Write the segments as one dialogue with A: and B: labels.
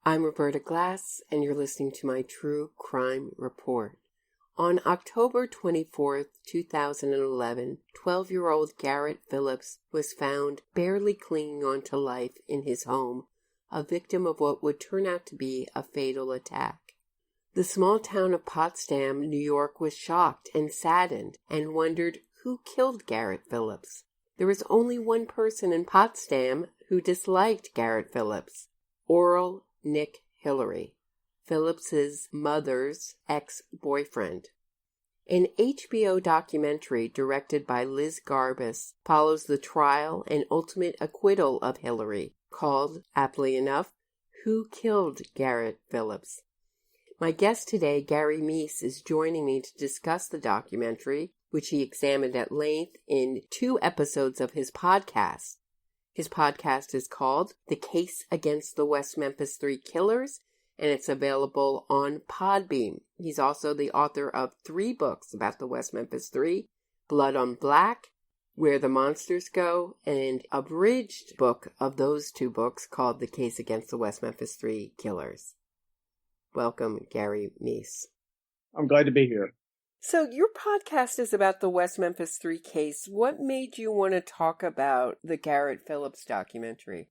A: I'm Roberta Glass, and you're listening to my True Crime Report. On October 24th, 2011, 12-year-old Garrett Phillips was found barely clinging on to life in his home, a victim of what would turn out to be a fatal attack. The small town of Potsdam, New York, was shocked and saddened and wondered who killed Garrett Phillips. There was only one person in Potsdam who disliked Garrett Phillips, Oral Nick Hillary, Phillips's mother's ex-boyfriend. An HBO documentary directed by Liz Garbus follows the trial and ultimate acquittal of Hillary, called, aptly enough, Who Killed Garrett Phillips? My guest today, Gary Meece, is joining me to discuss the documentary, which he examined at length in 2 episodes of his podcast. His podcast is called The Case Against the West Memphis 3 Killers, and it's available on Podbean. He's also the author of 3 books about the West Memphis 3, Blood on Black, Where the Monsters Go, and an abridged book of those 2 books called The Case Against the West Memphis 3 Killers. Welcome, Gary Meece.
B: I'm glad to be here.
A: So your podcast is about the West Memphis 3 case. What made you want to talk about the Garrett Phillips documentary?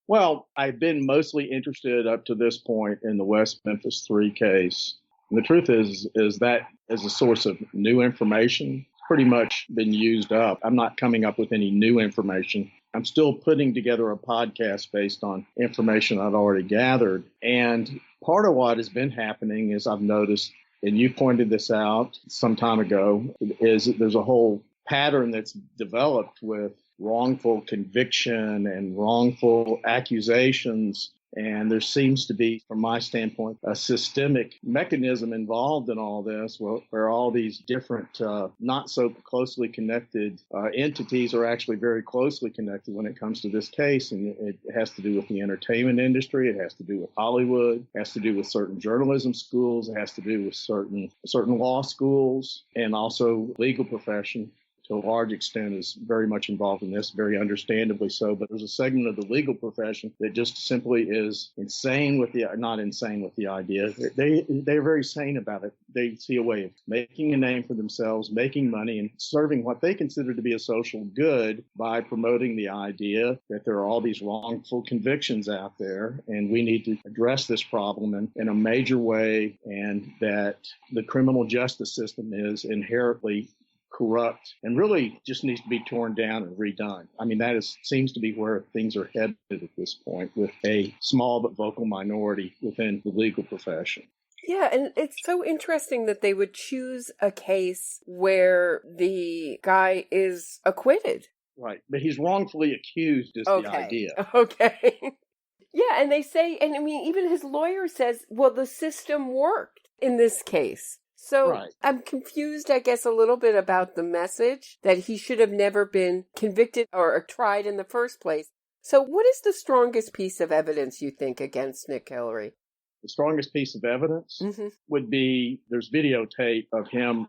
B: Well, I've been mostly interested up to this point in the West Memphis 3 case. And the truth is that as a source of new information, it's pretty much been used up. I'm not coming up with any new information. I'm still putting together a podcast based on information I'd already gathered. And part of what has been happening is I've noticed, and you pointed this out some time ago, is that there's a whole pattern that's developed with wrongful conviction and wrongful accusations. And there seems to be, from my standpoint, a systemic mechanism involved in all this where all these different, not so closely connected entities are actually very closely connected when it comes to this case. And it has to do with the entertainment industry. It has to do with Hollywood. It has to do with certain journalism schools. It has to do with certain law schools and also legal profession. To a large extent is very much involved in this, very understandably so. But there's a segment of the legal profession that just simply is not insane with the idea. They're very sane about it. They see a way of making a name for themselves, making money, and serving what they consider to be a social good by promoting the idea that there are all these wrongful convictions out there, and we need to address this problem in a major way, and that the criminal justice system is inherently corrupt and really just needs to be torn down and redone. I mean, seems to be where things are headed at this point, with a small but vocal minority within the legal profession.
A: Yeah, and it's so interesting that they would choose a case where the guy is acquitted.
B: Right, but he's wrongfully accused is the idea.
A: Okay. Yeah, and they say, and I mean, even his lawyer says, well, the system worked in this case. So right. I'm confused, I guess, a little bit about the message that he should have never been convicted or tried in the first place. So what is the strongest piece of evidence you think against Nick Hillary?
B: The strongest piece of evidence would be there's videotape of him,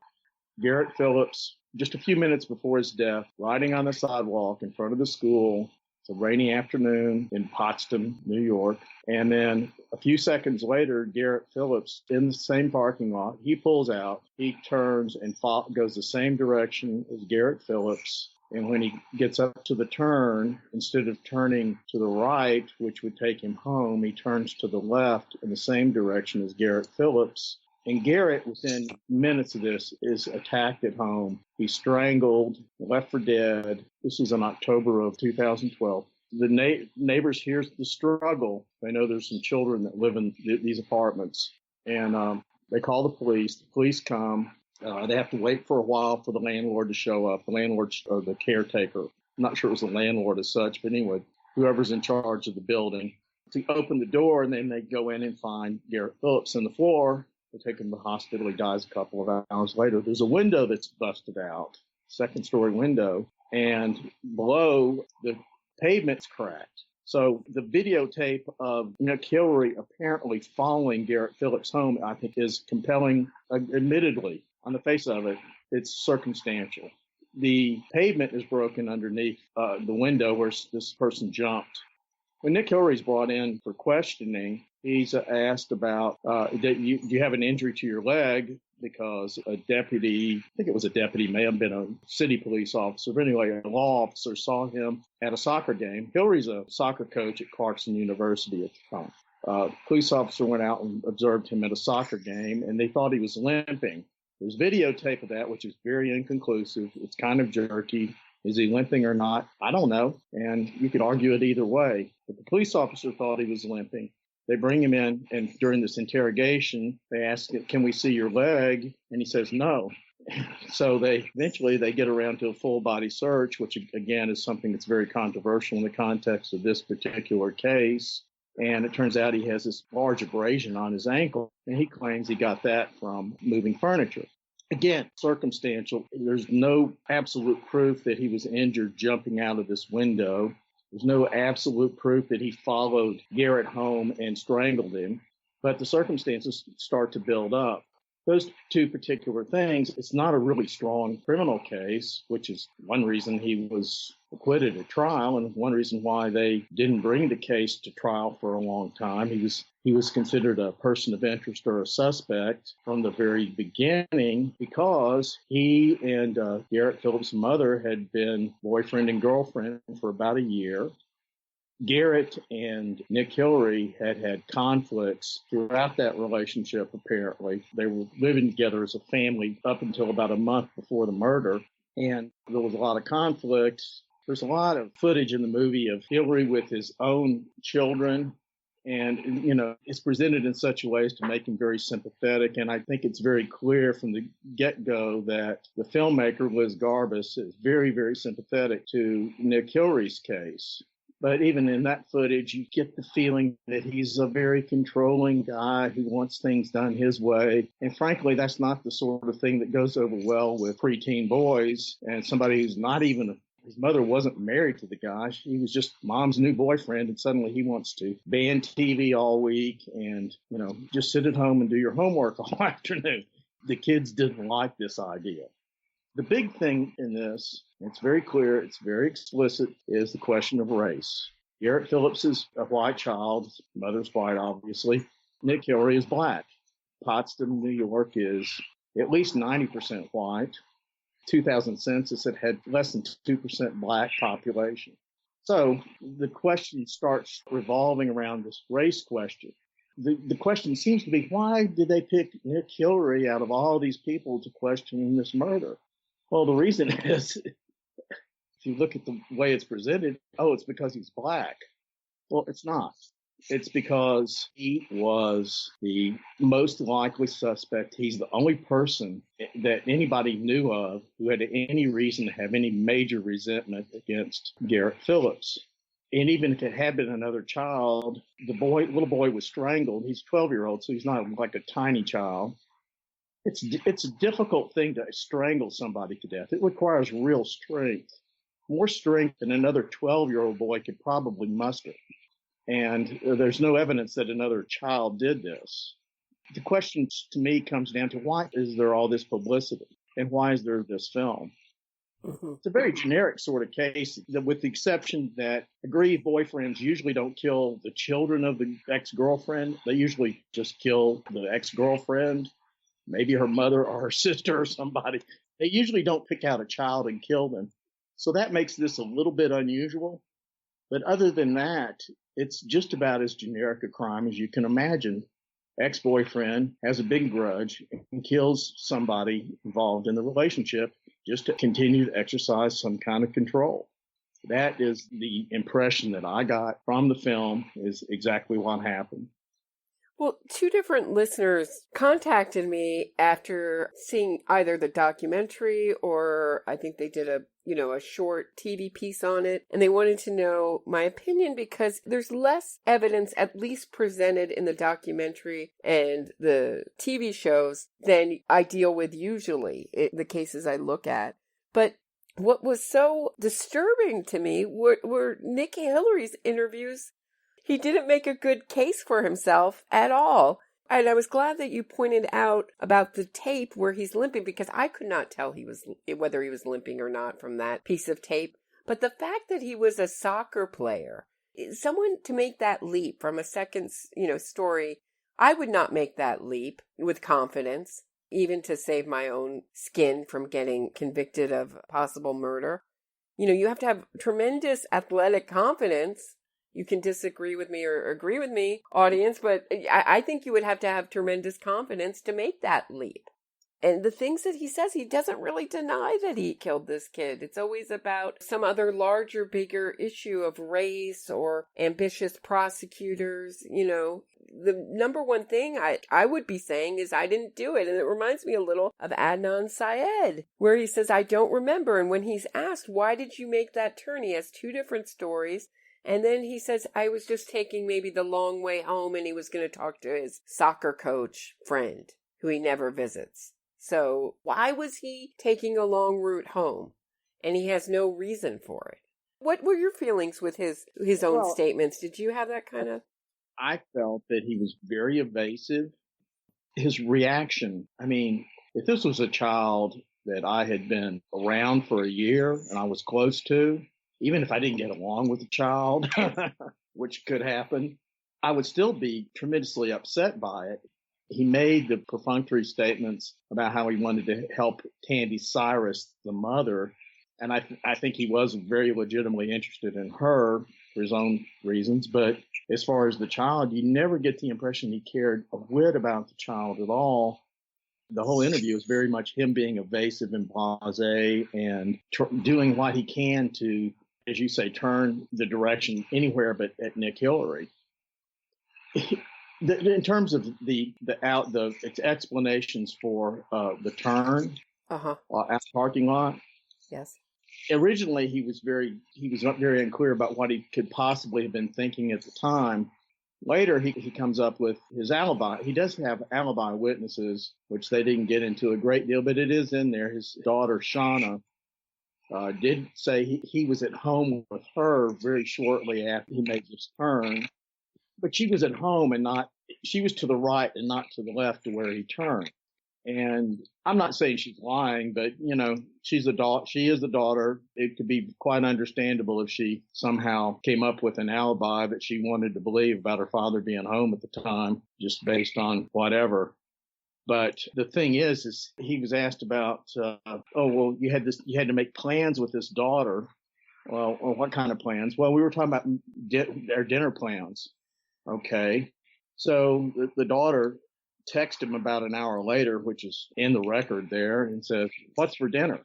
B: Garrett Phillips, just a few minutes before his death, riding on the sidewalk in front of the school. It's a rainy afternoon in Potsdam, New York. And then a few seconds later, Garrett Phillips, in the same parking lot, he pulls out, he turns and goes the same direction as Garrett Phillips. And when he gets up to the turn, instead of turning to the right, which would take him home, he turns to the left in the same direction as Garrett Phillips. And Garrett, within minutes of this, is attacked at home. He's strangled, left for dead. This is in October of 2012. The neighbors hear the struggle. They know there's some children that live in these apartments. And they call the police. The police come. They have to wait for a while for the landlord to show up. The landlord or the caretaker. I'm not sure it was the landlord as such, but anyway, whoever's in charge of the building. To open the door, and then they go in and find Garrett Phillips on the floor. They take him to the hospital. He dies a couple of hours later. There's a window that's busted out, second-story window, and below the pavement's cracked. So the videotape of Nick Hillary apparently following Garrett Phillips home, I think, is compelling. Admittedly, on the face of it, it's circumstantial. The pavement is broken underneath the window where this person jumped. When Nick Hillry's brought in for questioning, he's asked about, do you have an injury to your leg? Because a deputy, I think it was a deputy, may have been a city police officer, but anyway, a law officer saw him at a soccer game. Hillry's a soccer coach at Clarkson University at the time. Police officer went out and observed him at a soccer game, and they thought he was limping. There's videotape of that, which is very inconclusive. It's kind of jerky. Is he limping or not? I don't know. And you could argue it either way. But the police officer thought he was limping. They bring him in, and during this interrogation, they ask, can we see your leg? And he says, no. So eventually they get around to a full body search, which again is something that's very controversial in the context of this particular case. And it turns out he has this large abrasion on his ankle, and he claims he got that from moving furniture. Again, circumstantial. There's no absolute proof that he was injured jumping out of this window. There's no absolute proof that he followed Garrett home and strangled him, but the circumstances start to build up. Those two particular things, it's not a really strong criminal case, which is one reason he was acquitted at trial and one reason why they didn't bring the case to trial for a long time. He was considered a person of interest or a suspect from the very beginning because he and Garrett Phillips' mother had been boyfriend and girlfriend for about a year. Garrett and Nick Hillary had conflicts throughout that relationship, apparently. They were living together as a family up until about a month before the murder, and there was a lot of conflict. There's a lot of footage in the movie of Hillary with his own children, and, it's presented in such a way as to make him very sympathetic, and I think it's very clear from the get-go that the filmmaker, Liz Garbus, is very, very sympathetic to Nick Hillary's case. But even in that footage, you get the feeling that he's a very controlling guy who wants things done his way. And frankly, that's not the sort of thing that goes over well with preteen boys and somebody who's not even his mother wasn't married to the guy. He was just mom's new boyfriend, and suddenly he wants to ban TV all week and, just sit at home and do your homework all afternoon. The kids didn't like this idea. The big thing in this, it's very clear, it's very explicit, is the question of race. Garrett Phillips is a white child. His mother's white, obviously. Nick Hillary is black. Potsdam, New York is at least 90% white. 2000 census, it had less than 2% black population. So the question starts revolving around this race question. The question seems to be, why did they pick Nick Hillary out of all these people to question this murder? Well, the reason is, if you look at the way it's presented, it's because he's black. Well, it's not. It's because he was the most likely suspect. He's the only person that anybody knew of who had any reason to have any major resentment against Garrett Phillips. And even if it had been another child, little boy was strangled. He's a 12-year-old, so he's not like a tiny child. It's a difficult thing to strangle somebody to death. It requires real strength, more strength than another 12-year-old boy could probably muster. And there's no evidence that another child did this. The question to me comes down to, why is there all this publicity? And why is there this film? Mm-hmm. It's a very generic sort of case, with the exception that aggrieved boyfriends usually don't kill the children of the ex-girlfriend. They usually just kill the ex-girlfriend, maybe her mother or her sister or somebody. They usually don't pick out a child and kill them. So that makes this a little bit unusual. But other than that, it's just about as generic a crime as you can imagine. Ex-boyfriend has a big grudge and kills somebody involved in the relationship just to continue to exercise some kind of control. That is the impression that I got from the film, is exactly what happened.
A: Well, two different listeners contacted me after seeing either the documentary or I think they did a short TV piece on it. And they wanted to know my opinion because there's less evidence, at least presented in the documentary and the TV shows, than I deal with usually in the cases I look at. But what was so disturbing to me were Nick Hillary's interviews. He didn't make a good case for himself at all. And I was glad that you pointed out about the tape where he's limping, because I could not tell whether he was limping or not from that piece of tape. But the fact that he was a soccer player, someone to make that leap from a second, story, I would not make that leap with confidence, even to save my own skin from getting convicted of possible murder. You have to have tremendous athletic confidence. You can disagree with me or agree with me, audience, but I think you would have to have tremendous confidence to make that leap. And the things that he says, he doesn't really deny that he killed this kid. It's always about some other larger, bigger issue of race or ambitious prosecutors. The number one thing I would be saying is I didn't do it. And it reminds me a little of Adnan Syed, where he says, I don't remember. And when he's asked, why did you make that turn? He has two different stories. And then he says, I was just taking maybe the long way home, and he was going to talk to his soccer coach friend, who he never visits. So why was he taking a long route home? And he has no reason for it. What were your feelings with his own statements? Did you have that kind of?
B: I felt that he was very evasive. His reaction, if this was a child that I had been around for a year and I was close to, even if I didn't get along with the child, which could happen, I would still be tremendously upset by it. He made the perfunctory statements about how he wanted to help Tandy Cyrus, the mother. And I think he was very legitimately interested in her for his own reasons. But as far as the child, you never get the impression he cared a whit about the child at all. The whole interview is very much him being evasive and blasé and doing what he can to, as you say, turn the direction anywhere but at Nick Hillary. In terms of the explanations for the turn at the parking lot,
A: yes.
B: Originally, he was not very unclear about what he could possibly have been thinking at the time. Later, he comes up with his alibi. He does have alibi witnesses, which they didn't get into a great deal, but it is in there. His daughter Shauna did say he was at home with her very shortly after he made this turn. But she was at home she was to the right and not to the left to where he turned. And I'm not saying she's lying, but, she is the daughter. It could be quite understandable if she somehow came up with an alibi that she wanted to believe about her father being home at the time, just based on whatever. But the thing is he was asked about, you had to make plans with this daughter. Well, what kind of plans? Well, we were talking about their dinner plans. Okay. So the daughter texted him about an hour later, which is in the record there, and says, what's for dinner?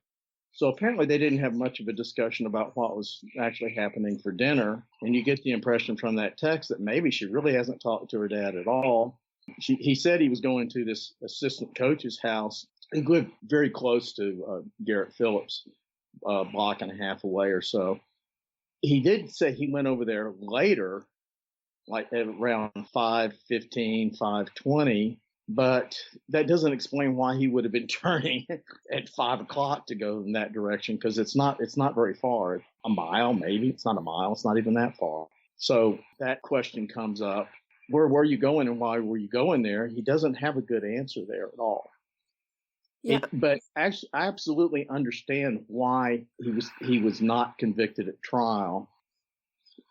B: So apparently they didn't have much of a discussion about what was actually happening for dinner. And you get the impression from that text that maybe she really hasn't talked to her dad at all. He said he was going to this assistant coach's house. He lived very close to Garrett Phillips, a block and a half away or so. He did say he went over there later, like at around 5:15, 5:20, but that doesn't explain why he would have been turning at 5 o'clock to go in that direction, because it's not very far. A mile, maybe. It's not a mile. It's not even that far. So that question comes up. Where were you going and why were you going there? He doesn't have a good answer there at all. Yeah. But actually, I absolutely understand why he was not convicted at trial.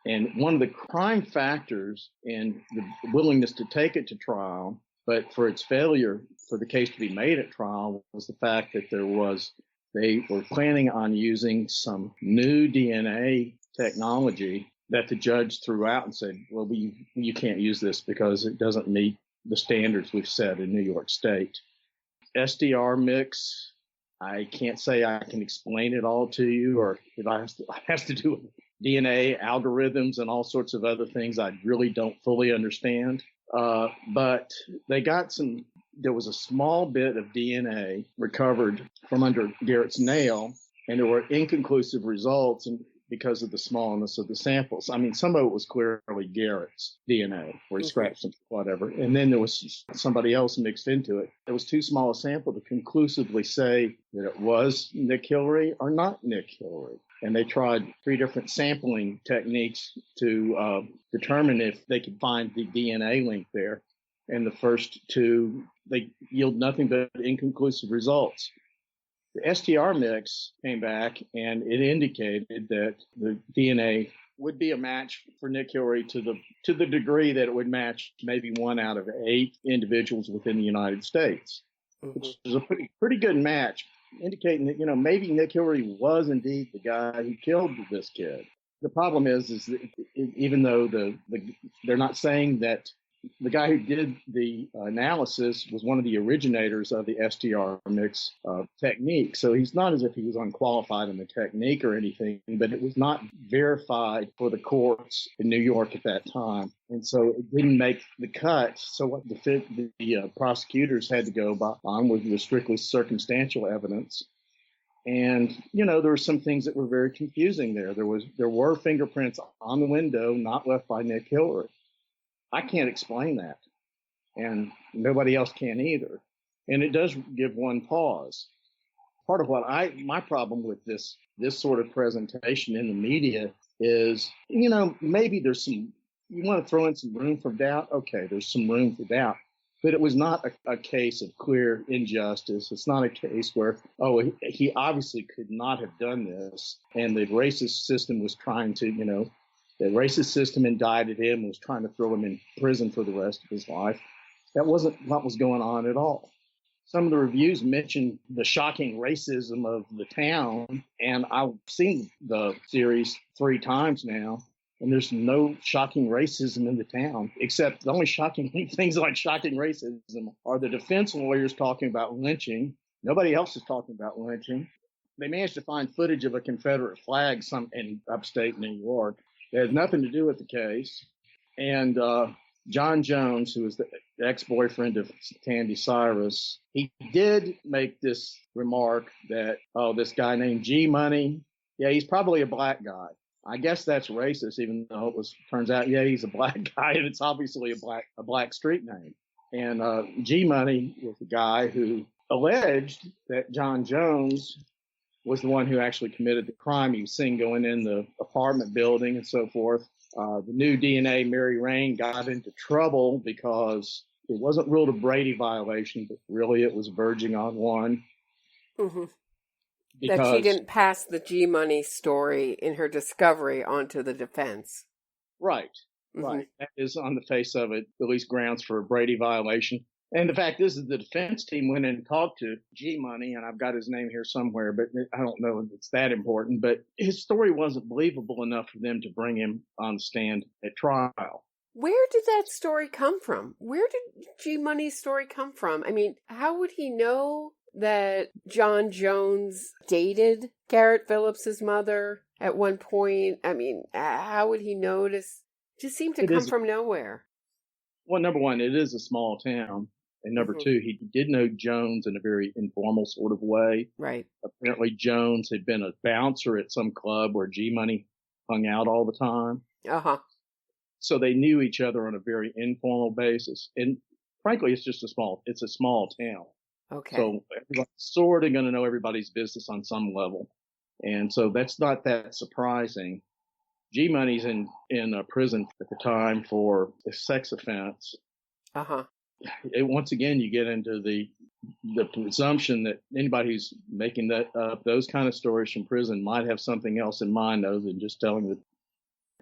B: And one of the crime factors in the willingness to take it to trial, but for its failure for the case to be made at trial, was the fact that they were planning on using some new DNA technology that the judge threw out and said, well, you can't use this because it doesn't meet the standards we've set in New York State. SDR mix, I can't say I can explain it all to you, or if it has to do with DNA algorithms and all sorts of other things I really don't fully understand. But there was a small bit of DNA recovered from under Garrett's nail, and there were inconclusive results because of the smallness of the samples. I mean, some of it was clearly Garrett's DNA, where he scratched some whatever, and then there was somebody else mixed into it. It was too small a sample to conclusively say that it was Nick Hillary or not Nick Hillary. And they tried 3 different sampling techniques to determine if they could find the DNA link there. And the first 2, they yield nothing but inconclusive results. The STR mix came back and it indicated that the DNA would be a match for Nick Hillary to the degree that it would match maybe 1 out of 8 individuals within the United States, which is a pretty good match, indicating that, maybe Nick Hillary was indeed the guy who killed this kid. The problem is that even though they're not saying that the guy who did the analysis was one of the originators of the STR mix technique. So he's not as if he was unqualified in the technique or anything, but it was not verified for the courts in New York at that time. And so it didn't make the cut. So what the prosecutors had to go on with the strictly circumstantial evidence. And, there were some things that were very confusing there. There were fingerprints on the window not left by Nick Hillary. I can't explain that, and nobody else can either. And it does give one pause. Part of my problem with this sort of presentation in the media is, maybe there's you want to throw in some room for doubt. Okay, there's some room for doubt, but it was not a case of clear injustice. It's not a case where, he obviously could not have done this, and the racist system was trying to, the racist system indicted him and was trying to throw him in prison for the rest of his life. That wasn't what was going on at all. Some of the reviews mentioned the shocking racism of the town, and I've seen the series 3 times now, and there's no shocking racism in the town, except the only shocking things like shocking racism are the defense lawyers talking about lynching. Nobody else is talking about lynching. They managed to find footage of a Confederate flag in upstate New York. It had nothing to do with the case. And John Jones, who was the ex-boyfriend of Tandy Cyrus, he did make this remark that, this guy named G Money, he's probably a black guy. I guess that's racist, even though turns out, he's a black guy, and it's obviously a black street name. And G Money was the guy who alleged that John Jones was the one who actually committed the crime. He was seen going in the apartment building and so forth. The new DNA, Mary Rain, got into trouble because it wasn't ruled a Brady violation, but really it was verging on one.
A: Mm-hmm. That she didn't pass the G Money story in her discovery onto the defense.
B: Right, right. That is on the face of it, at least grounds for a Brady violation. And the fact is that the defense team went in and talked to G Money, and I've got his name here somewhere, but I don't know if it's that important. But his story wasn't believable enough for them to bring him on the stand at trial.
A: Where did that story come from? Where did G Money's story come from? I mean, how would he know that John Jones dated Garrett Phillips's mother at one point? I mean, how would he notice? It just seemed to come from nowhere.
B: Well, number one, it is a small town. And number two, he did know Jones in a very informal sort of way.
A: Right.
B: Apparently, Jones had been a bouncer at some club where G Money hung out all the time.
A: Uh-huh.
B: So they knew each other on a very informal basis. And frankly, it's a small town.
A: Okay.
B: So everybody's sort of going to know everybody's business on some level. And so that's not that surprising. G Money's in prison at the time for a sex offense.
A: Uh-huh.
B: Once again, you get into the presumption that anybody who's making those kind of stories from prison might have something else in mind other than just telling the.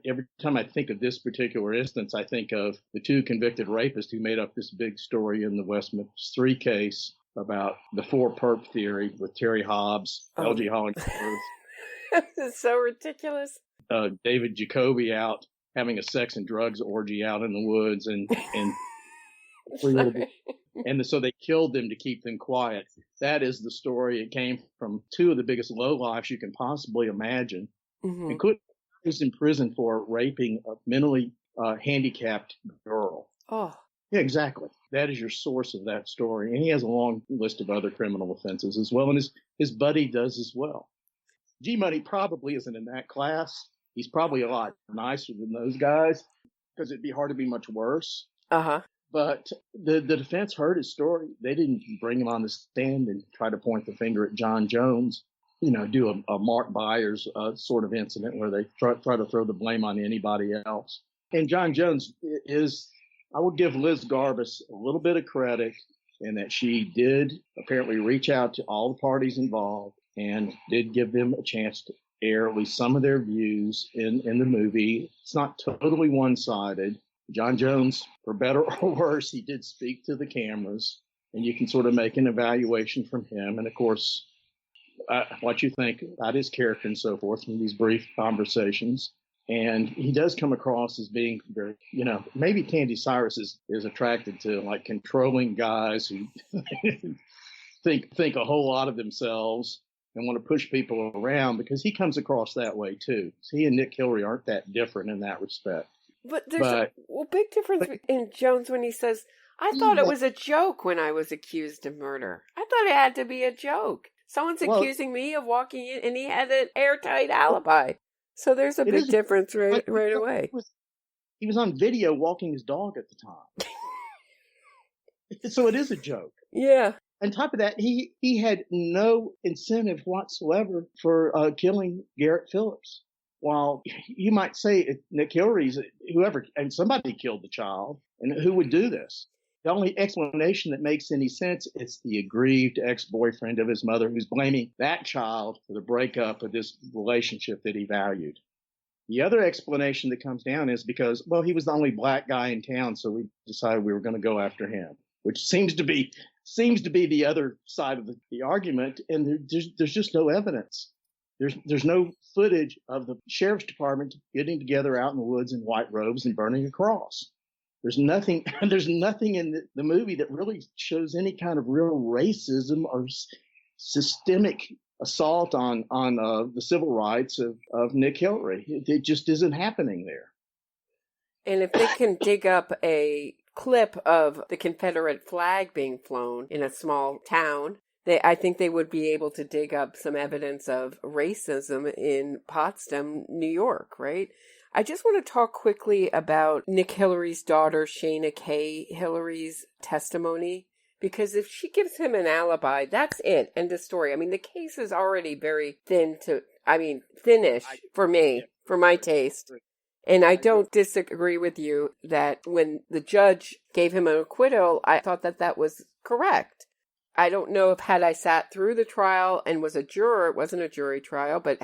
B: Every time I think of this particular instance, I think of the 2 convicted rapists who made up this big story in the West Memphis 3 case about the 4 perp theory with Terry Hobbs, L.G. Hollingsworth.
A: It's so ridiculous.
B: David Jacoby out having a sex and drugs orgy out in the woods, and so they killed them to keep them quiet. That is the story. It came from 2 of the biggest lowlifes you can possibly imagine, including who's in prison for raping a mentally handicapped girl.
A: Oh,
B: yeah, exactly. That is your source of that story, and he has a long list of other criminal offenses as well, and his buddy does as well. G Money probably isn't in that class. He's probably a lot nicer than those guys because it'd be hard to be much worse.
A: Uh-huh.
B: But the defense heard his story. They didn't bring him on the stand and try to point the finger at John Jones, do a Mark Byers sort of incident where they try to throw the blame on anybody else. And John Jones I would give Liz Garbus a little bit of credit in that she did apparently reach out to all the parties involved and did give them a chance air at least some of their views in the movie. It's not totally one-sided. John Jones, for better or worse, he did speak to the cameras, and you can sort of make an evaluation from him. And of course, what you think about his character and so forth from these brief conversations. And he does come across as being very, maybe Candy Cyrus is attracted to like controlling guys who think a whole lot of themselves and want to push people around, because he comes across that way too. So he and Nick Hillary aren't that different in that respect.
A: But there's a big difference in Jones when he says, I thought it was a joke when I was accused of murder. I thought it had to be a joke. Someone's accusing me of walking in, and he had an airtight alibi. So there's a big difference right away.
B: He was on video walking his dog at the time. So it is a joke.
A: Yeah.
B: On top of that, he had no incentive whatsoever for killing Garrett Phillips. While you might say Nick Hillary's whoever, and somebody killed the child, and who would do this? The only explanation that makes any sense is the aggrieved ex-boyfriend of his mother who's blaming that child for the breakup of this relationship that he valued. The other explanation that comes down is because, well, he was the only black guy in town, so we decided we were going to go after him, which seems to be the other side of the argument, and there's just no evidence. There's no footage of the sheriff's department getting together out in the woods in white robes and burning a cross. There's nothing in the movie that really shows any kind of real racism or systemic assault on the civil rights of Nick Hillary. It just isn't happening there.
A: And if they can dig up a clip of the Confederate flag being flown in a small town, I think they would be able to dig up some evidence of racism in Potsdam, New York, right? I just want to talk quickly about Nick Hillary's daughter, Shayna K. Hillary's testimony, because if she gives him an alibi, that's it. End of story. I mean, the case is already very thinnish for me, for my taste. And I don't disagree with you that when the judge gave him an acquittal, I thought that was correct. I don't know if had I sat through the trial and was a juror, it wasn't a jury trial, but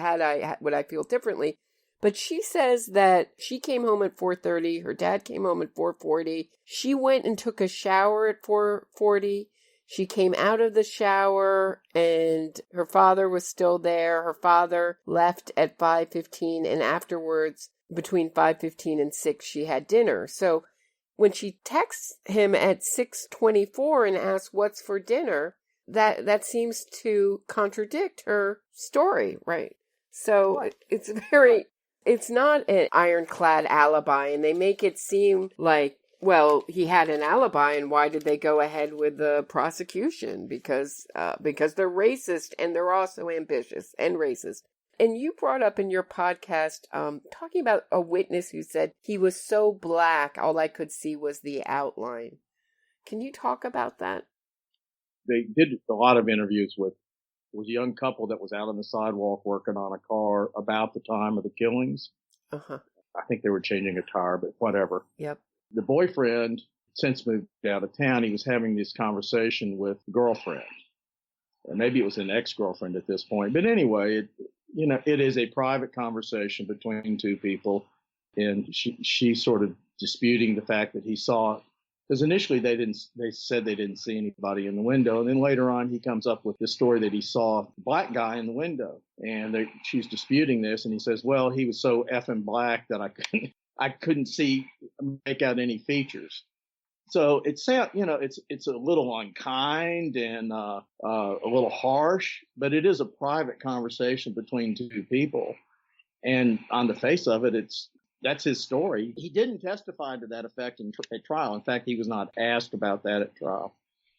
A: would I feel differently? But she says that she came home at 4:30. Her dad came home at 4:40. She went and took a shower at 4:40. She came out of the shower and her father was still there. Her father left at 5:15, and afterwards, between 5:15 and 6, she had dinner. So when she texts him at 6:24 and asks what's for dinner, that seems to contradict her story, right? So it's not an ironclad alibi, and they make it seem like, well, he had an alibi, and why did they go ahead with the prosecution? Because they're racist, and they're also ambitious and racist. And you brought up in your podcast, talking about a witness who said he was so black, all I could see was the outline. Can you talk about that?
B: They did a lot of interviews with a young couple that was out on the sidewalk working on a car about the time of the killings.
A: Uh-huh.
B: I think they were changing a tire, but whatever.
A: Yep.
B: The boyfriend since moved out of town. He was having this conversation with the girlfriend. Or maybe it was an ex-girlfriend at this point. But anyway, it is a private conversation between two people. And she sort of disputing the fact that he saw, because initially they said they didn't see anybody in the window. And then later on, he comes up with the story that he saw a black guy in the window. And she's disputing this. And he says, well, he was so effing black that I couldn't make out any features. So it's a little unkind and a little harsh, but it is a private conversation between two people. And on the face of it, that's his story. He didn't testify to that effect at trial. In fact, he was not asked about that at trial.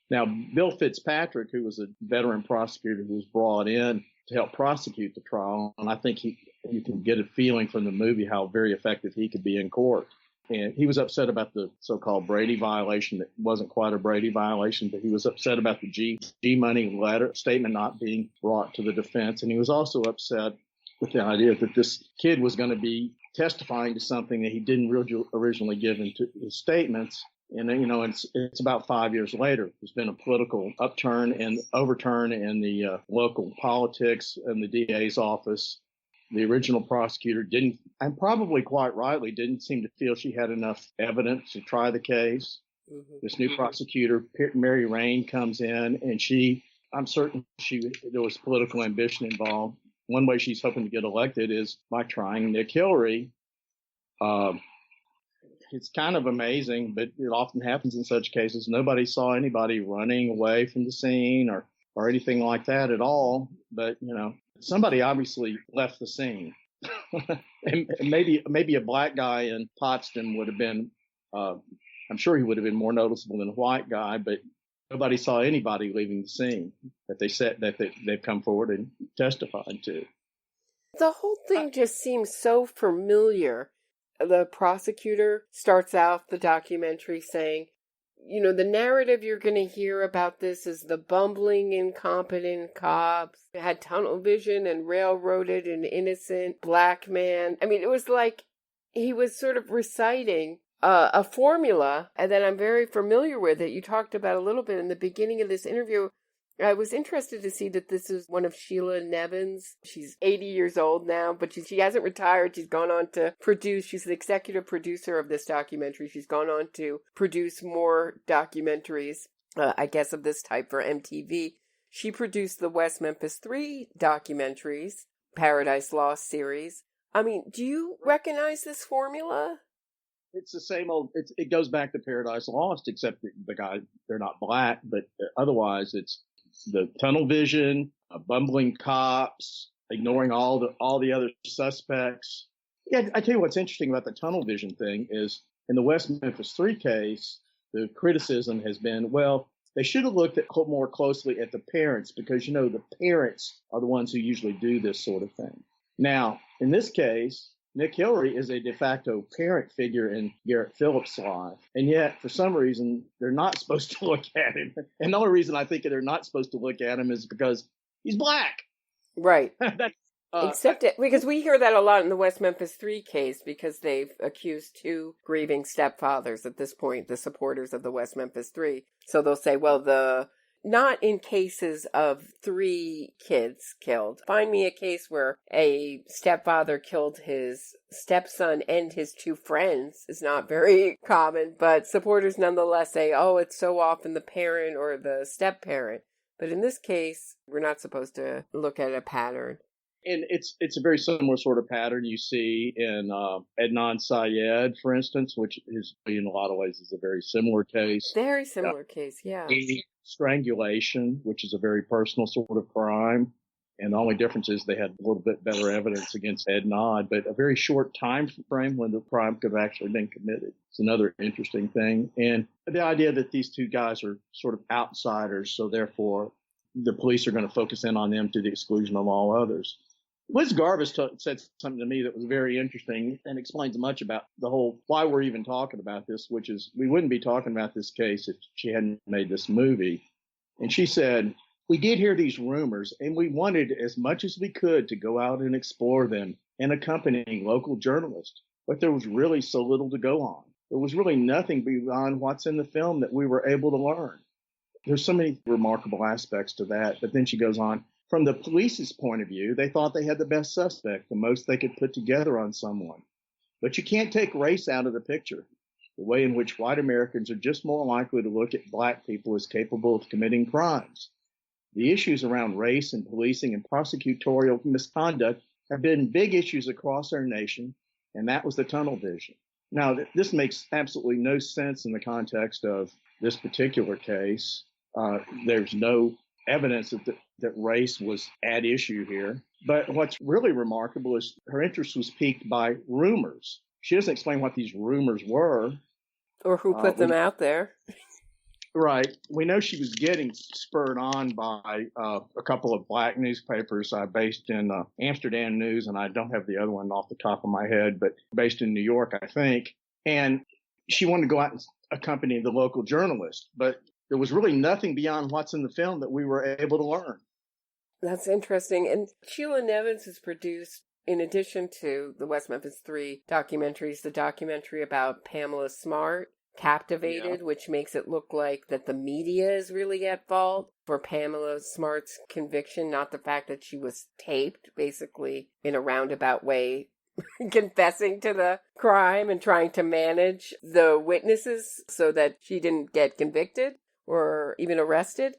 B: Now, Bill Fitzpatrick, who was a veteran prosecutor who was brought in to help prosecute the trial, and I think you can get a feeling from the movie how very effective he could be in court. And he was upset about the so-called Brady violation. That wasn't quite a Brady violation, but he was upset about the G Money letter statement not being brought to the defense. And he was also upset with the idea that this kid was going to be testifying to something that he didn't originally give into his statements. And, it's about 5 years later. There's been a political upturn and overturn in the local politics and the DA's office. the original prosecutor didn't, and probably quite rightly, didn't seem to feel she had enough evidence to try the case. Mm-hmm. This new prosecutor, Mary Rain, comes in, and I'm certain there was political ambition involved. One way she's hoping to get elected is by trying Nick Hillary. It's kind of amazing, but it often happens in such cases. Nobody saw anybody running away from the scene or anything like that at all. But, somebody obviously left the scene. and maybe a black guy in Potsdam would have been, I'm sure he would have been more noticeable than a white guy, but nobody saw anybody leaving the scene that they said that they've come forward and testified to.
A: The whole thing just seems so familiar. The prosecutor starts out the documentary saying, the narrative you're going to hear about this is the bumbling, incompetent cops had tunnel vision and railroaded an innocent black man. I mean, it was like he was sort of reciting a formula that I'm very familiar with, that you talked about a little bit in the beginning of this interview. I was interested to see that this is one of Sheila Nevin's. She's 80 years old now, but she hasn't retired. She's gone on to produce. She's the executive producer of this documentary. She's gone on to produce more documentaries, I guess, of this type for MTV. She produced the West Memphis 3 documentaries, Paradise Lost series. I mean, do you recognize this formula?
B: It's the same old, it goes back to Paradise Lost, except the guy, they're not black, but otherwise it's the tunnel vision, bumbling cops, ignoring all the other suspects. Yeah, I tell you what's interesting about the tunnel vision thing is in the West Memphis 3 case, the criticism has been, well, they should have looked more closely at the parents because, the parents are the ones who usually do this sort of thing. Now, in this case, Nick Hillary is a de facto parent figure in Garrett Phillips' life. And yet, for some reason, they're not supposed to look at him. And the only reason I think they're not supposed to look at him is because he's black.
A: Right. Because we hear that a lot in the West Memphis 3 case because they've accused 2 grieving stepfathers at this point, the supporters of the West Memphis 3. So they'll say, well, not in cases of 3 kids killed. Find me a case where a stepfather killed his stepson and his 2 friends is not very common, but supporters nonetheless say, oh, it's so often the parent or the step-parent. But in this case, we're not supposed to look at a pattern.
B: And it's a very similar sort of pattern you see in Adnan Syed, for instance, which is in a lot of ways is a very similar case.
A: Very similar case, yeah.
B: Strangulation, which is a very personal sort of crime. And the only difference is they had a little bit better evidence against Adnan, but a very short time frame when the crime could have actually been committed. It's another interesting thing. And the idea that these 2 guys are sort of outsiders, so therefore the police are going to focus in on them to the exclusion of all others. Liz Garbus said something to me that was very interesting and explains much about the whole why we're even talking about this, which is we wouldn't be talking about this case if she hadn't made this movie. And she said, we did hear these rumors and we wanted as much as we could to go out and explore them and accompanying local journalists. But there was really so little to go on. There was really nothing beyond what's in the film that we were able to learn. There's so many remarkable aspects to that. But then she goes on, from the police's point of view, they thought they had the best suspect, the most they could put together on someone. But you can't take race out of the picture. The way in which white Americans are just more likely to look at black people as capable of committing crimes. The issues around race and policing and prosecutorial misconduct have been big issues across our nation, and that was the tunnel vision. Now, this makes absolutely no sense in the context of this particular case. There's no evidence that race was at issue here. But what's really remarkable is her interest was piqued by rumors. She doesn't explain what these rumors were.
A: Or who put them out there.
B: Right. We know she was getting spurred on by a couple of black newspapers based in Amsterdam News, and I don't have the other one off the top of my head, but based in New York, I think. And she wanted to go out and accompany the local journalist, but there was really nothing beyond what's in the film that we were able to learn.
A: That's interesting. And Sheila Nevins has produced, in addition to the West Memphis 3 documentaries, the documentary about Pamela Smart, captivated, which makes it look like that the media is really at fault for Pamela Smart's conviction, not the fact that she was taped, basically in a roundabout way, confessing to the crime and trying to manage the witnesses so that she didn't get convicted or even arrested.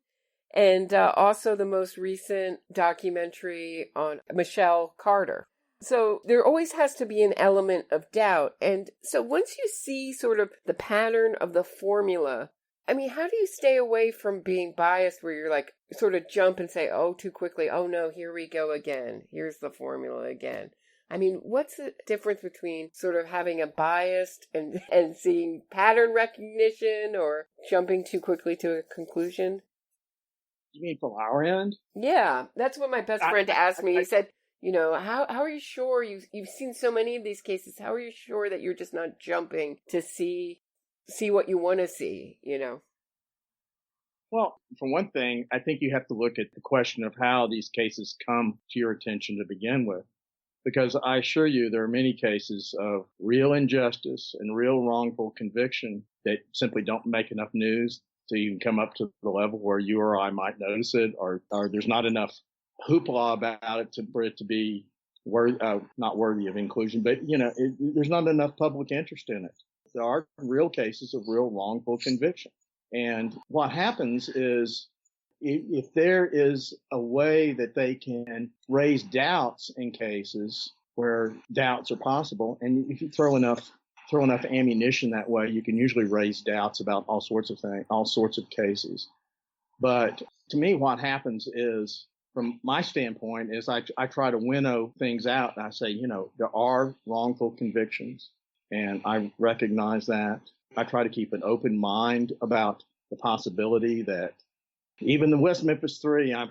A: And also the most recent documentary on Michelle Carter. So there always has to be an element of doubt. And so once you see sort of the pattern of the formula, I mean, how do you stay away from being biased where you're like, sort of jump and say, oh, too quickly, oh no, here we go again. Here's the formula again. I mean, what's the difference between sort of having a bias and seeing pattern recognition or jumping too quickly to a conclusion?
B: You mean from our end?
A: Yeah, that's what my best friend asked me. He said, you know, how are you sure you've seen so many of these cases? How are you sure that you're just not jumping to see what you want to see, you know?
B: Well, for one thing, I think you have to look at the question of how these cases come to your attention to begin with. Because I assure you, there are many cases of real injustice and real wrongful conviction that simply don't make enough news to even come up to the level where you or I might notice it, or there's not enough hoopla about it for it to be not worthy of inclusion. But, you know, there's not enough public interest in it. There are real cases of real wrongful conviction. And what happens is, if there is a way that they can raise doubts in cases where doubts are possible, and if you throw enough ammunition that way, you can usually raise doubts about all sorts of things, all sorts of cases. But to me, what happens is, from my standpoint, is I try to winnow things out. And I say, you know, there are wrongful convictions, and I recognize that. I try to keep an open mind about the possibility that even the West Memphis 3, I've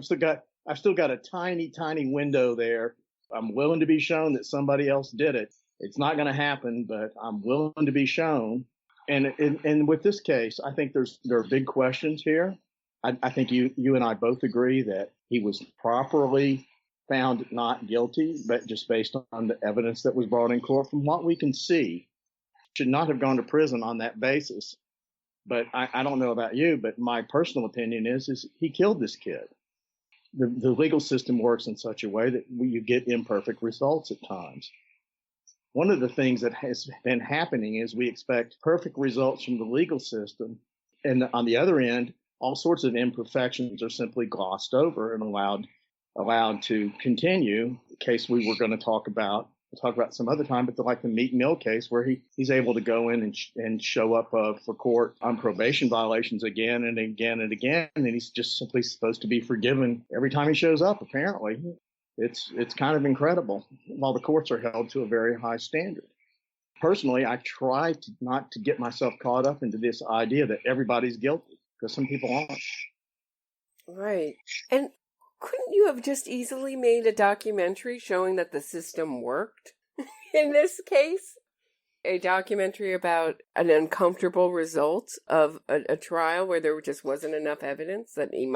B: still got a tiny window there. I'm willing to be shown that somebody else did it. It's not going to happen, but I'm willing to be shown. And with this case, I think there are big questions here. I think you and I both agree that he was properly found not guilty, but just based on the evidence that was brought in court, from what we can see, should not have gone to prison on that basis. But I don't know about you, but my personal opinion is he killed this kid. The legal system works in such a way that you get imperfect results at times. One of the things that has been happening is we expect perfect results from the legal system. And on the other end, all sorts of imperfections are simply glossed over and allowed to continue. The case we were going to talk about some other time, but like the Meek Mill case, where he's able to go in and show up for court on probation violations again and again and again, and he's just simply supposed to be forgiven every time he shows up. Apparently, it's kind of incredible. While the courts are held to a very high standard. Personally, I try not to get myself caught up into this idea that everybody's guilty, because some people aren't.
A: Right, and couldn't you have just easily made a documentary showing that the system worked in this case? A documentary about an uncomfortable result of a trial where there just wasn't enough evidence that he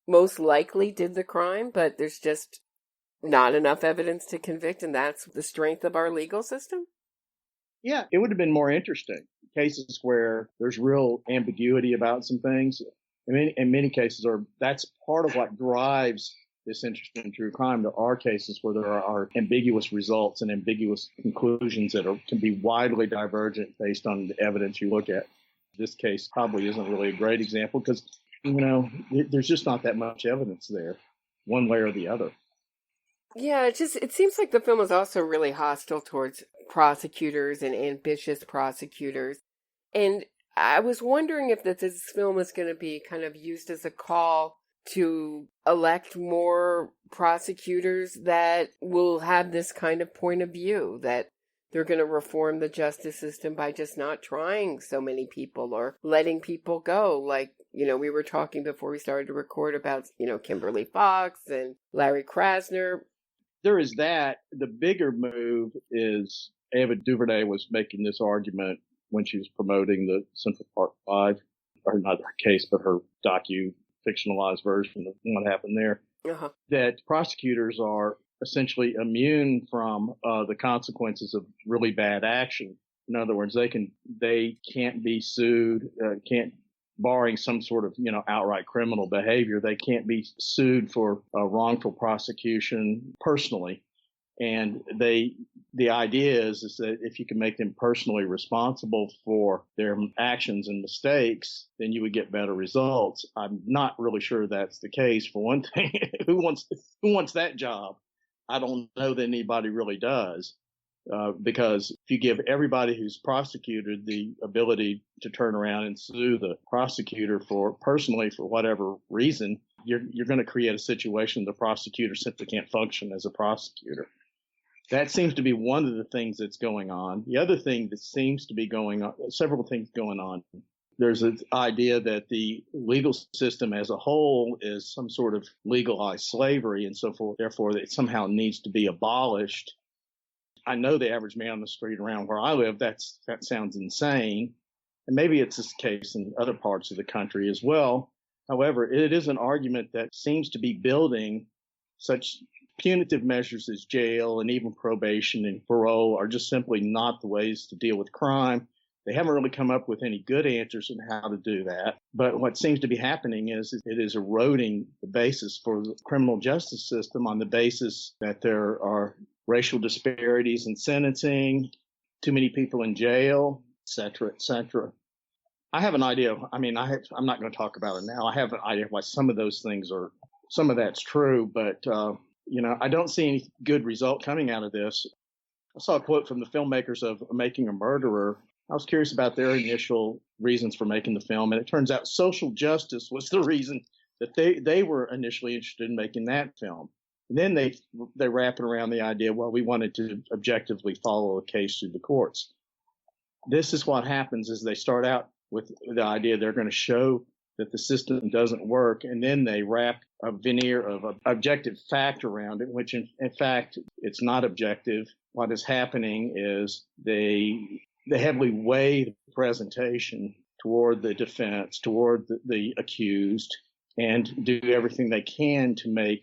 A: most likely did the crime, but there's just not enough evidence to convict, and that's the strength of our legal system?
B: Yeah, it would have been more interesting. Cases where there's real ambiguity about some things. In many cases, that's part of what drives this interest in true crime. There are cases where there are ambiguous results and ambiguous conclusions that can be widely divergent based on the evidence you look at. This case probably isn't really a great example because, you know, there's just not that much evidence there, one way or the other.
A: Yeah, it seems like the film is also really hostile towards prosecutors and ambitious prosecutors. And I was wondering if this film is going to be kind of used as a call to elect more prosecutors that will have this kind of point of view, that they're going to reform the justice system by just not trying so many people or letting people go. Like, you know, we were talking before we started to record about, you know, Kimberly Fox and Larry Krasner.
B: There is that. The bigger move is Ava DuVernay was making this argument when she was promoting the Central Park 5, or not her case, but her fictionalized version of what happened there, that prosecutors are essentially immune from the consequences of really bad action In other words, they can't be sued, barring some sort of, outright criminal behavior. They can't be sued for wrongful prosecution personally. And the idea is that if you can make them personally responsible for their actions and mistakes, then you would get better results. I'm not really sure that's the case. For one thing, who wants that job? I don't know that anybody really does. Because if you give everybody who's prosecuted the ability to turn around and sue the prosecutor personally for whatever reason, you're going to create a situation the prosecutor simply can't function as a prosecutor. That seems to be one of the things that's going on. The other thing that seems to be going on, several things going on. There's an idea that the legal system as a whole is some sort of legalized slavery and so forth. Therefore, it somehow needs to be abolished. I know the average man on the street around where I live, that sounds insane. And maybe it's this case in other parts of the country as well. However, it is an argument that seems to be building such punitive measures as jail and even probation and parole are just simply not the ways to deal with crime. They haven't really come up with any good answers on how to do that. But what seems to be happening is it is eroding the basis for the criminal justice system on the basis that there are racial disparities in sentencing, too many people in jail, et cetera, et cetera. I have an idea. I'm not going to talk about it now. I have an idea why some of those things some of that's true, but I don't see any good result coming out of this. I saw a quote from the filmmakers of Making a Murderer. I was curious about their initial reasons for making the film, and it turns out social justice was the reason that they were initially interested in making that film. And then they wrap it around the idea, well, we wanted to objectively follow a case through the courts. This is what happens is they start out with the idea they're going to show that the system doesn't work, and then they wrap a veneer of objective fact around it, which in fact it's not objective. What is happening is they heavily weigh the presentation toward the defense, toward the accused, and do everything they can to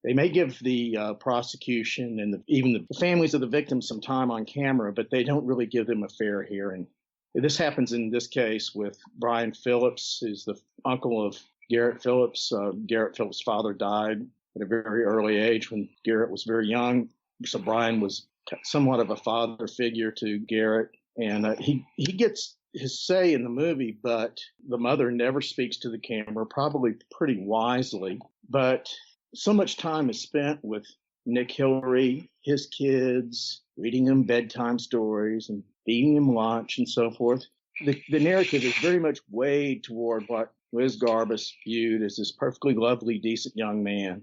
B: they may give the prosecution and even the families of the victims some time on camera, but they don't really give them a fair hearing. This happens in this case with Brian Phillips, who's the uncle of Garrett Phillips. Garrett Phillips' father died at a very early age when Garrett was very young. So Brian was somewhat of a father figure to Garrett. And he gets his say in the movie, but the mother never speaks to the camera, probably pretty wisely. But so much time is spent with Nick Hillary, his kids, reading them bedtime stories and feeding them lunch and so forth. The narrative is very much weighed toward what Liz Garbus viewed as this perfectly lovely, decent young man.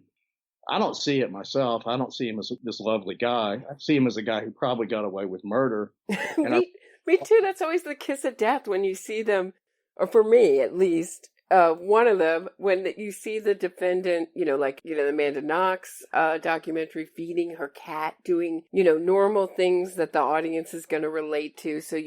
B: I don't see it myself. I don't see him as this lovely guy. I see him as a guy who probably got away with murder. And
A: me too. That's always the kiss of death when you see them, or for me at least, one of them, when you see the defendant, the Amanda Knox documentary, feeding her cat, doing, normal things that the audience is going to relate to. So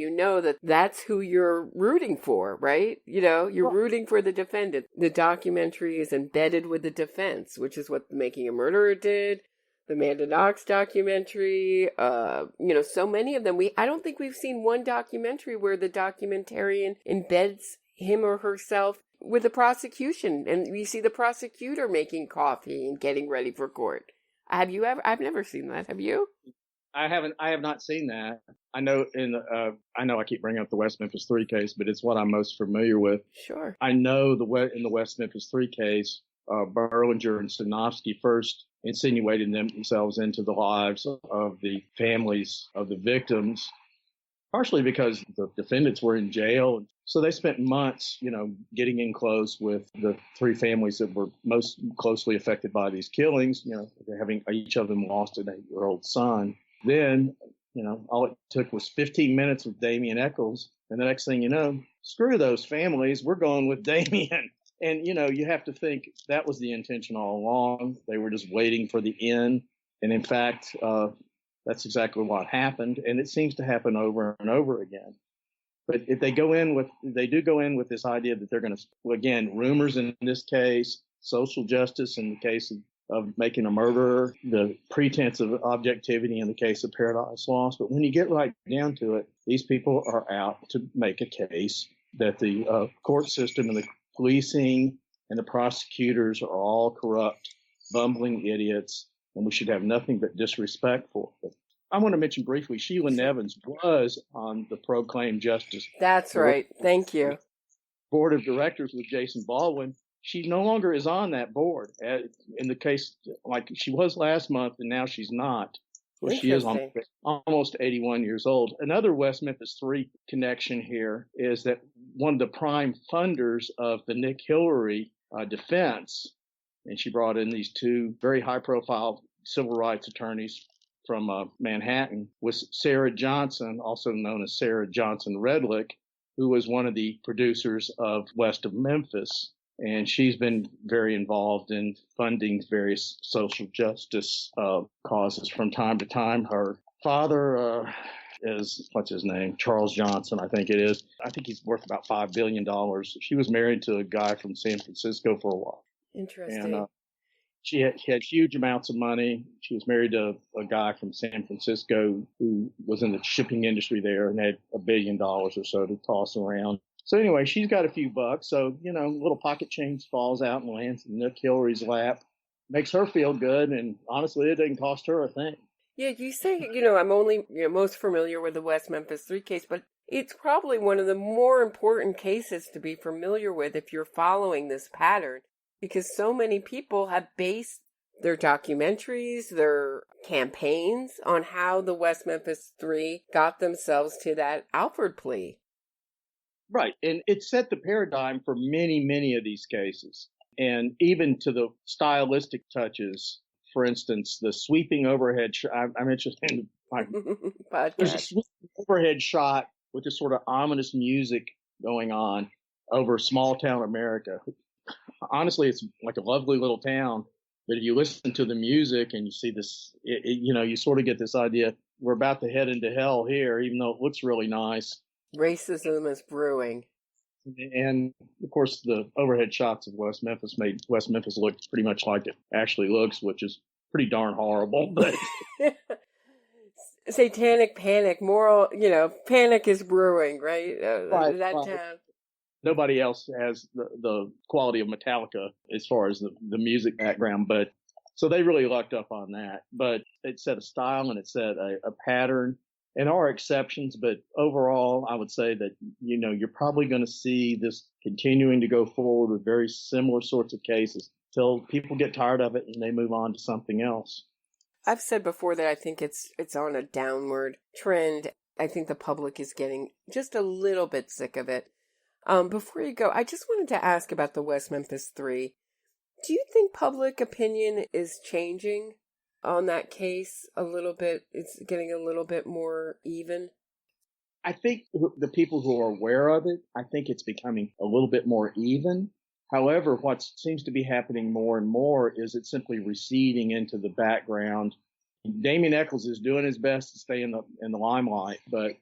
A: that's who you're rooting for, right? You're rooting for the defendant. The documentary is embedded with the defense, which is what Making a Murderer did. The Amanda Knox documentary, so many of them. I don't think we've seen one documentary where the documentarian embeds him or herself with the prosecution, and we see the prosecutor making coffee and getting ready for court. Have you ever? I've never seen that. Have you?
B: I haven't. I have not seen that. I know I keep bringing up the West Memphis 3 case, but it's what I'm most familiar with.
A: Sure.
B: I know in the West Memphis 3 case, Berlinger and Sinofsky first insinuated themselves into the lives of the families of the victims, partially because the defendants were in jail. So they spent months, getting in close with the 3 families that were most closely affected by these killings, having each of them lost an 8-year-old son. Then, all it took was 15 minutes with Damien Eccles. And the next thing you know, screw those families. We're going with Damien. And, you have to think that was the intention all along. They were just waiting for the end. And in fact, that's exactly what happened. And it seems to happen over and over again. But if they do go in with this idea that they're going to, again, rumors in this case, social justice in the case of of making a murderer, the pretense of objectivity in the case of Paradise Lost. But when you get right down to it, these people are out to make a case that the court system and the policing and the prosecutors are all corrupt, bumbling idiots, and we should have nothing but disrespect for them. I want to mention briefly, Sheila Nevins was on the Proclaim Justice.
A: That's right. Thank you.
B: Board of directors with Jason Baldwin. She no longer is on that board. In the case, like she was last month, and now she's not. Well, she is almost 81 years old. Another West Memphis 3 connection here is that one of the prime funders of the Nick Hillary defense, and she brought in these two very high-profile civil rights attorneys from Manhattan, was Sarah Johnson, also known as Sarah Johnson Redlick, who was one of the producers of West of Memphis. And she's been very involved in funding various social justice causes from time to time. Her father is, what's his name? Charles Johnson, I think it is. I think he's worth about $5 billion. She was married to a guy from San Francisco for a while.
A: Interesting.
B: And she had huge amounts of money. She was married to a guy from San Francisco who was in the shipping industry there and had $1 billion or so to toss around. So anyway, she's got a few bucks. So, you know, little pocket change falls out and lands in Nick Hillary's lap. Makes her feel good. And honestly, it didn't cost her a thing.
A: Yeah, you say, I'm only most familiar with the West Memphis 3 case, but it's probably one of the more important cases to be familiar with if you're following this pattern, because so many people have based their documentaries, their campaigns on how the West Memphis 3 got themselves to that Alford plea.
B: Right. And it set the paradigm for many, many of these cases. And even to the stylistic touches, for instance, the sweeping overhead shot. I'm interested in there's a sweeping overhead shot with this sort of ominous music going on over small town America. Honestly, it's like a lovely little town. But if you listen to the music and you see this, you sort of get this idea, we're about to head into hell here, even though it looks really nice.
A: Racism is brewing.
B: And, of course, the overhead shots of West Memphis made West Memphis look pretty much like it actually looks, which is pretty darn horrible. But
A: Satanic panic, moral, panic is brewing, right?
B: Right.
A: Town.
B: Nobody else has the quality of Metallica as far as the music background, but so they really lucked up on that. But it set a style and it set a pattern. And there are exceptions, but overall, I would say that, you're probably going to see this continuing to go forward with very similar sorts of cases till people get tired of it and they move on to something else.
A: I've said before that I think it's on a downward trend. I think the public is getting just a little bit sick of it. Before you go, I just wanted to ask about the West Memphis 3. Do you think public opinion is changing on that case a little bit? It's getting a little bit more even?
B: I think the people who are aware of it, I think it's becoming a little bit more even. However, what seems to be happening more and more is it's simply receding into the background. Damien Echols is doing his best to stay in the limelight, but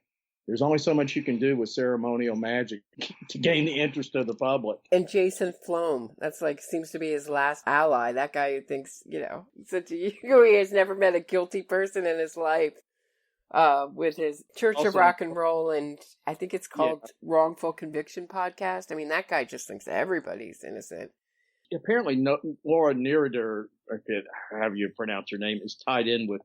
B: there's only so much you can do with ceremonial magic to gain the interest of the public. And
A: Jason Flom, that's seems to be his last ally. That guy who thinks, he has never met a guilty person in his life, with his Church of Rock and Roll, and I think it's called Wrongful Conviction Podcast. I mean, that guy just thinks everybody's innocent.
B: Apparently, Laura Neruder, however you pronounce her name, is tied in with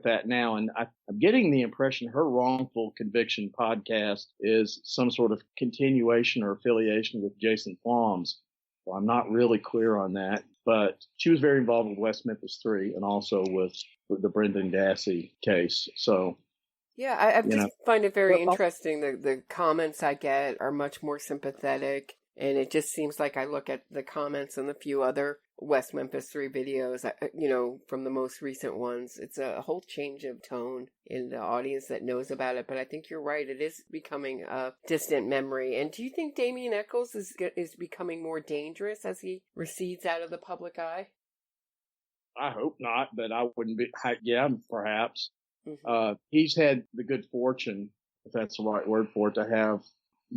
B: that now. And I'm getting the impression her Wrongful Conviction podcast is some sort of continuation or affiliation with Jason Flom's. So I'm not really clear on that, but she was very involved with West Memphis 3 and also with the Brendan Dassey case. So
A: yeah, I just find it very interesting. The comments I get are much more sympathetic, and it just seems like I look at the comments on the few other West Memphis 3 videos, from the most recent ones. It's a whole change of tone in the audience that knows about it. But I think you're right. It is becoming a distant memory. And do you think Damien Echols is becoming more dangerous as he recedes out of the public eye?
B: I hope not, but I wouldn't be. Yeah, perhaps.
A: Mm-hmm.
B: He's had the good fortune, if that's the right word for it, to have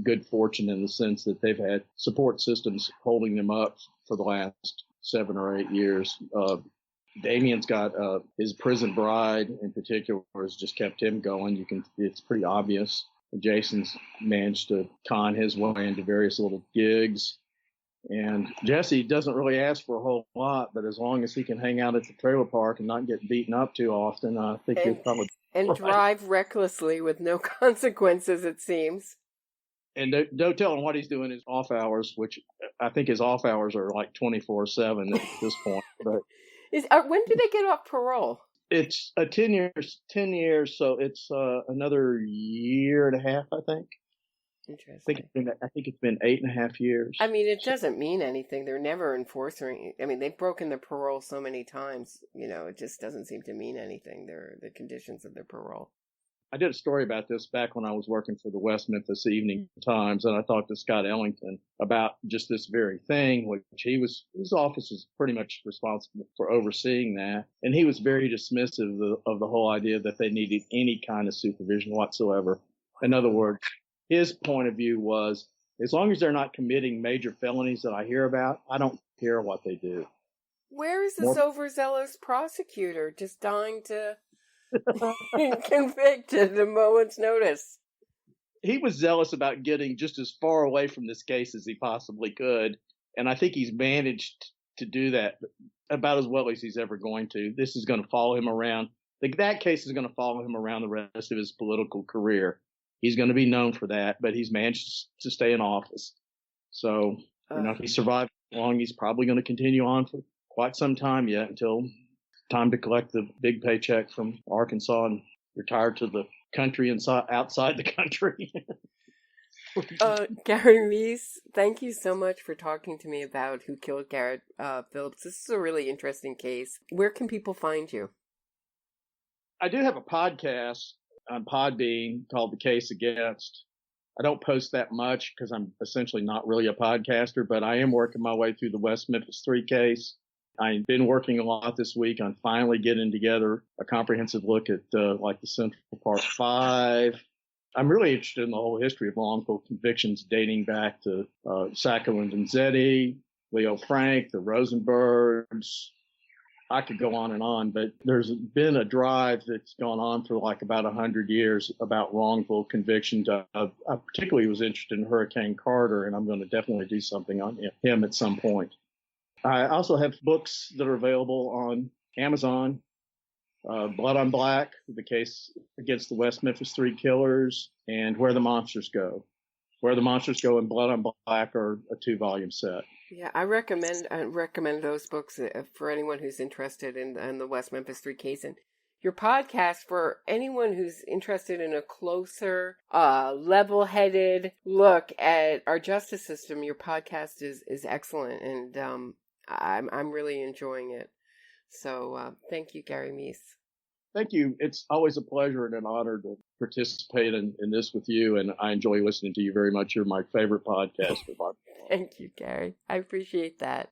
B: good fortune in the sense that they've had support systems holding them up for the last 7 or 8 years. Damien's got his prison bride in particular has just kept him going. It's pretty obvious. Jason's managed to con his way into various little gigs. And Jesse doesn't really ask for a whole lot, but as long as he can hang out at the trailer park and not get beaten up too often, I think he'll probably...
A: And drive recklessly with no consequences, it seems.
B: And don't tell him what he's doing his off hours, which I think his off hours are like 24/7 at this point. But
A: when do they get off parole?
B: It's 10 years, so it's another year and a half, I think.
A: Interesting.
B: I think it's been 8.5 years.
A: I mean, it doesn't mean anything. They're never enforcing. I mean, they've broken the parole so many times. It just doesn't seem to mean anything. The conditions of their parole.
B: I did a story about this back when I was working for the West Memphis Evening Times, and I talked to Scott Ellington about just this very thing, which his office was pretty much responsible for overseeing that. And he was very dismissive of the whole idea that they needed any kind of supervision whatsoever. In other words, his point of view was, as long as they're not committing major felonies that I hear about, I don't care what they do.
A: Where is this overzealous prosecutor just dying to convict at a moment's notice?
B: He was zealous about getting just as far away from this case as he possibly could. And I think he's managed to do that about as well as he's ever going to. This is going to follow him around. That case is going to follow him around the rest of his political career. He's going to be known for that, but he's managed to stay in office. So, if he survives long, he's probably going to continue on for quite some time yet until time to collect the big paycheck from Arkansas and retire to the country outside the country.
A: Gary Meece, thank you so much for talking to me about Who Killed Garrett Phillips. This is a really interesting case. Where can people find you?
B: I do have a podcast on Podbean called The Case Against. I don't post that much because I'm essentially not really a podcaster, but I am working my way through the West Memphis 3 case. I've been working a lot this week on finally getting together a comprehensive look at the Central Park 5. I'm really interested in the whole history of wrongful convictions dating back to Sacco and Vanzetti, Leo Frank, the Rosenbergs. I could go on and on, but there's been a drive that's gone on for about 100 years about wrongful convictions. I particularly was interested in Hurricane Carter, and I'm going to definitely do something on him at some point. I also have books that are available on Amazon. Blood on Black, the case against the West Memphis 3 killers, and Where the Monsters Go. Where the Monsters Go and Blood on Black are a 2-volume set.
A: Yeah, I recommend those books for anyone who's interested in the West Memphis 3 case. And your podcast for anyone who's interested in a closer, level-headed look at our justice system. Your podcast is excellent, and I'm really enjoying it. So thank you, Gary Meece.
B: Thank you. It's always a pleasure and an honor to participate in this with you, and I enjoy listening to you very much. You're my favorite podcaster.
A: Thank you, Gary. I appreciate that.